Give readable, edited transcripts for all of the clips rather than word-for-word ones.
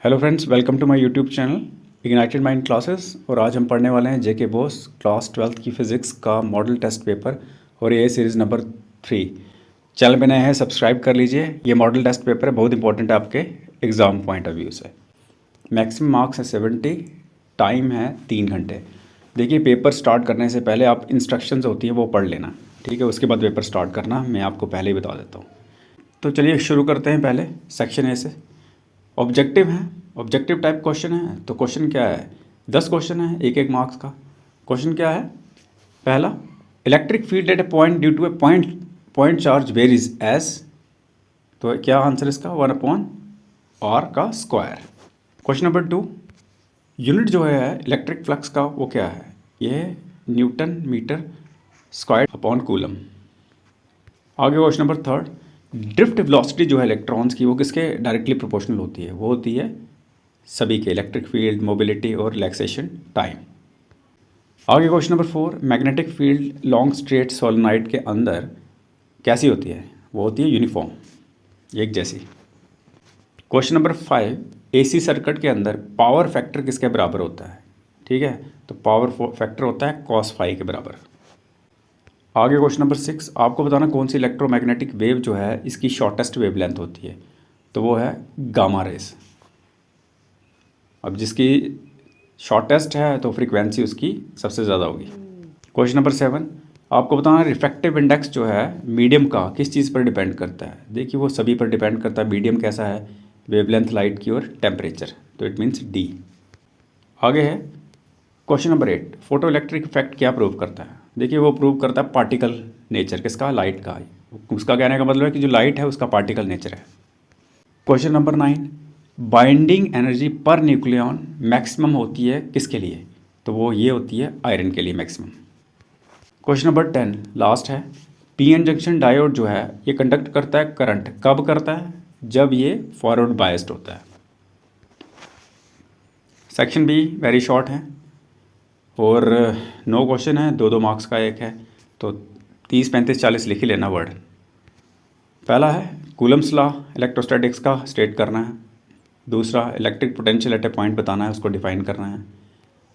Hello friends, welcome to my YouTube channel ignited mind classes. और आज हम पढ़ने वाले हैं जेके बोस क्लास 12th की फ़िज़िक्स का मॉडल टेस्ट पेपर और ये सीरीज़ नंबर 3। चैनल पे नए हैं, सब्सक्राइब कर लीजिए। ये मॉडल टेस्ट पेपर है, बहुत इंपॉर्टेंट है आपके एग्ज़ाम पॉइंट ऑफ व्यू से। मैक्सिमम मार्क्स है 70, टाइम है 3 घंटे। देखिए, पेपर स्टार्ट करने से पहले आप इंस्ट्रक्शंस होती हैं वो पढ़ लेना, ठीक है। उसके बाद पेपर स्टार्ट करना, मैं आपको पहले ही बता देता हूँ। तो चलिए शुरू करते हैं। पहले सेक्शन ए से ऑब्जेक्टिव है, ऑब्जेक्टिव टाइप क्वेश्चन है। तो क्वेश्चन क्या है, 10 क्वेश्चन है, एक एक मार्क्स का। क्वेश्चन क्या है, पहला, electric field at a point due to a point charge varies as. तो क्या आंसर इसका, 1/r का स्क्वायर। क्वेश्चन नंबर 2, यूनिट जो है इलेक्ट्रिक फ्लक्स का वो क्या है, ये है newton metre square upon coulomb. आगे क्वेश्चन नंबर 3, ड्रिफ्ट वेलोसिटी जो है इलेक्ट्रॉन्स की वो किसके डायरेक्टली प्रोपोर्शनल होती है, वो होती है सभी के, इलेक्ट्रिक फील्ड, मोबिलिटी और रिलैक्सेशन टाइम। आगे question number 4, magnetic field long straight solenoid के अंदर कैसी होती है, वो होती है यूनिफॉर्म, एक जैसी। क्वेश्चन नंबर 5, एसी सर्किट के अंदर पावर फैक्टर किसके बराबर होता है, ठीक है। तो पावर फैक्टर होता है cos फाई के बराबर। आगे क्वेश्चन नंबर 6, आपको बताना कौन सी इलेक्ट्रोमैग्नेटिक वेव जो है इसकी शॉर्टेस्ट वेवलेंथ होती है, तो वो है गामा रेस। अब जिसकी शॉर्टेस्ट है तो फ्रीक्वेंसी उसकी सबसे ज़्यादा होगी। क्वेश्चन नंबर 7, आपको बताना रिफ्रैक्टिव इंडेक्स जो है मीडियम का किस चीज़ पर डिपेंड करता है। देखिए, वो सभी पर डिपेंड करता है। मीडियम कैसा है, वेवलेंथ लाइट की और टेम्परेचर, तो इट मीन्स डी। आगे है question number 8, photo electric effect क्या प्रूव करता है। देखिए, वो प्रूव करता है पार्टिकल नेचर किसका, लाइट का। उसका कहने का मतलब है कि जो लाइट है उसका पार्टिकल नेचर है। क्वेश्चन नंबर 9, बाइंडिंग एनर्जी पर न्यूक्लियॉन मैक्सिमम होती है किसके लिए, तो वो ये होती है आयरन के लिए मैक्सिमम। क्वेश्चन नंबर 10 लास्ट है, पीएन जंक्शन डायोड जो है ये कंडक्ट करता है करंट, कब करता है, जब ये फॉरवर्ड बायस्ड होता है। सेक्शन बी वेरी शॉर्ट है और 9 क्वेश्चन है, 2-2 मार्क्स का एक है, तो 30, 35, 40 लिख ही लेना वर्ड। पहला है कूलम्स लॉ इलेक्ट्रोस्टैटिक्स का स्टेट करना है। दूसरा, electric potential at a point बताना है, उसको डिफाइन करना है।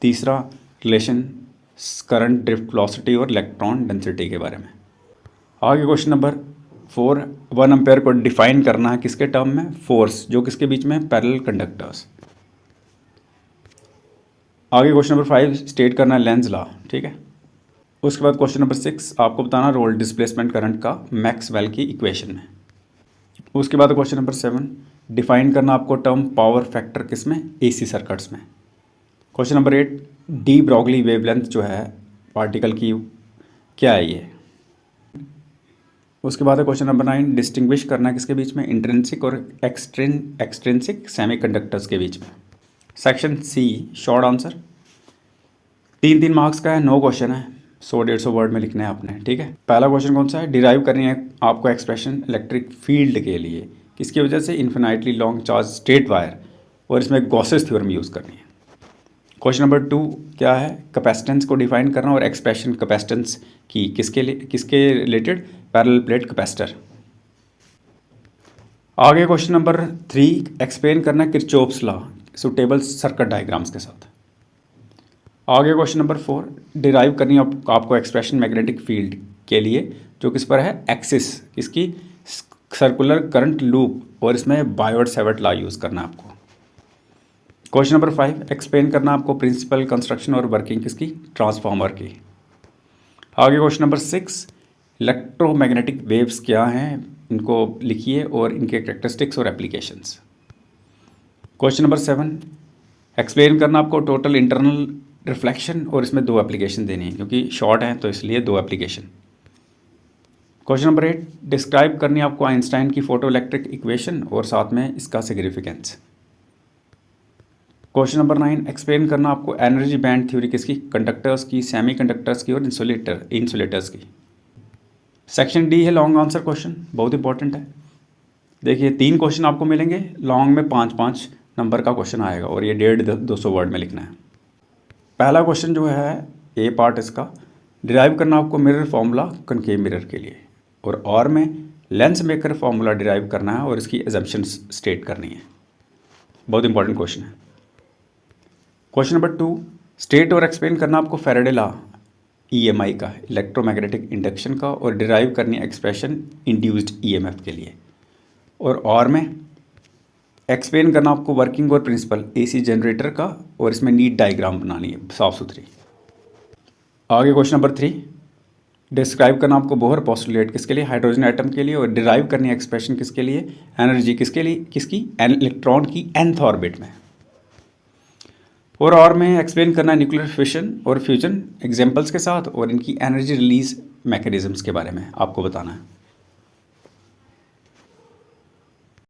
तीसरा, रिलेशन करंट, ड्रिफ्ट वेलोसिटी और इलेक्ट्रॉन डेंसिटी के बारे में। आगे क्वेश्चन नंबर 4, 1 एम्पेयर को डिफाइन करना है किसके टर्म में, फोर्स जो किसके बीच में, पैरेलल कंडक्टर्स। आगे क्वेश्चन नंबर 5 स्टेट करना है लेंज लॉ, ठीक है। उसके बाद क्वेश्चन नंबर 6 आपको बताना रोल डिस्प्लेसमेंट करंट का मैक्सवेल की इक्वेशन में। उसके बाद क्वेश्चन नंबर 7 डिफाइन करना आपको टर्म पावर फैक्टर किस में, एसी सर्किट्स में। Question number 8, de Broglie wavelength जो है पार्टिकल की क्या है ये। उसके बाद क्वेश्चन नंबर 9 डिस्टिंग्विश करना किसके बीच में, इंट्रिंसिक और एक्सट्रिंसिक सेमीकंडक्टर्स के बीच में। Section C short answer, 3-3 marks का है, 9 क्वेश्चन है, 100-150 वर्ड में लिखना है आपने, ठीक है। पहला क्वेश्चन कौन सा है, डिराइव करनी है आपको एक्सप्रेशन इलेक्ट्रिक फील्ड के लिए किसकी वजह से, infinitely long charge straight wire, और इसमें गॉसेस थ्योरम यूज़ करनी है। क्वेश्चन नंबर 2 क्या है, कैपेसिटेंस को डिफाइन करना और एक्सप्रेशन कैपेसिटेंस की किसके रिलेटेड, पैरेलल प्लेट कैपेसिटर। आगे क्वेश्चन नंबर 3 एक्सप्लेन करना Kirchhoff's law suitable circuit diagrams के साथ। आगे क्वेश्चन नंबर 4 डिराइव करनी आपको एक्सप्रेशन मैग्नेटिक फील्ड के लिए जो किस पर है, एक्सिस, इसकी सर्कुलर करंट लूप, और इसमें बायोट सेवर्ट लॉ यूज़ करना है आपको। क्वेश्चन नंबर 5 एक्सप्लेन करना आपको प्रिंसिपल कंस्ट्रक्शन और वर्किंग किसकी, ट्रांसफार्मर की। आगे क्वेश्चन नंबर 6 इलेक्ट्रोमैग्नेटिक वेव्स क्या हैं, इनको लिखिए और इनके कैरेक्टरिस्टिक्स और एप्लीकेशंस। क्वेश्चन नंबर 7 एक्सप्लेन करना आपको टोटल इंटरनल रिफ्लेक्शन, और इसमें 2 एप्लीकेशन देनी है क्योंकि शॉर्ट है तो इसलिए 2 एप्लीकेशन। क्वेश्चन नंबर 8 डिस्क्राइब करनी आपको आइंस्टाइन की फोटो इलेक्ट्रिक इक्वेशन और साथ में इसका सिग्निफिकेंस। क्वेश्चन नंबर 9 एक्सप्लेन करना आपको एनर्जी बैंड थ्योरी किसकी, कंडक्टर्स की, सेमीकंडक्टर्स की और इंसुलेटर्स की। सेक्शन डी है लॉन्ग आंसर क्वेश्चन, बहुत इंपॉर्टेंट है। देखिए, 3 क्वेश्चन आपको मिलेंगे, लॉन्ग में 5-5 नंबर का क्वेश्चन आएगा और ये 150-200 वर्ड में लिखना है। पहला क्वेश्चन जो है ए पार्ट इसका, डिराइव करना आपको मिरर फार्मूला कनकेव मिरर के लिए, और में लेंस मेकर फार्मूला डिराइव करना है और इसकी एजम्पशंस स्टेट करनी है। बहुत इंपॉर्टेंट क्वेश्चन है। क्वेश्चन नंबर 2, स्टेट और एक्सप्लेन करना आपको फैराडे लॉ EMI का, इलेक्ट्रोमैग्नेटिक इंडक्शन का, और डिराइव करनी एक्सप्रेशन इंड्यूस्ड EMF के लिए। और में एक्सप्लेन करना आपको वर्किंग और प्रिंसिपल AC जनरेटर का, और इसमें नीट डायग्राम बनानी है साफ सुथरी। आगे क्वेश्चन नंबर 3, डिस्क्राइब करना आपको बोहर पोस्टुलेट किसके लिए, हाइड्रोजन एटम के लिए, और डिराइव करनी एक्सप्रेशन किसके लिए, एनर्जी किसके लिए, किसकी, इलेक्ट्रॉन की nth ऑर्बिट में। और में एक्सप्लेन करना न्यूक्लियर फिशन और फ्यूजन एग्जांपल्स के साथ, और इनकी एनर्जी रिलीज मैकेनिज्म्स के बारे में आपको बताना है।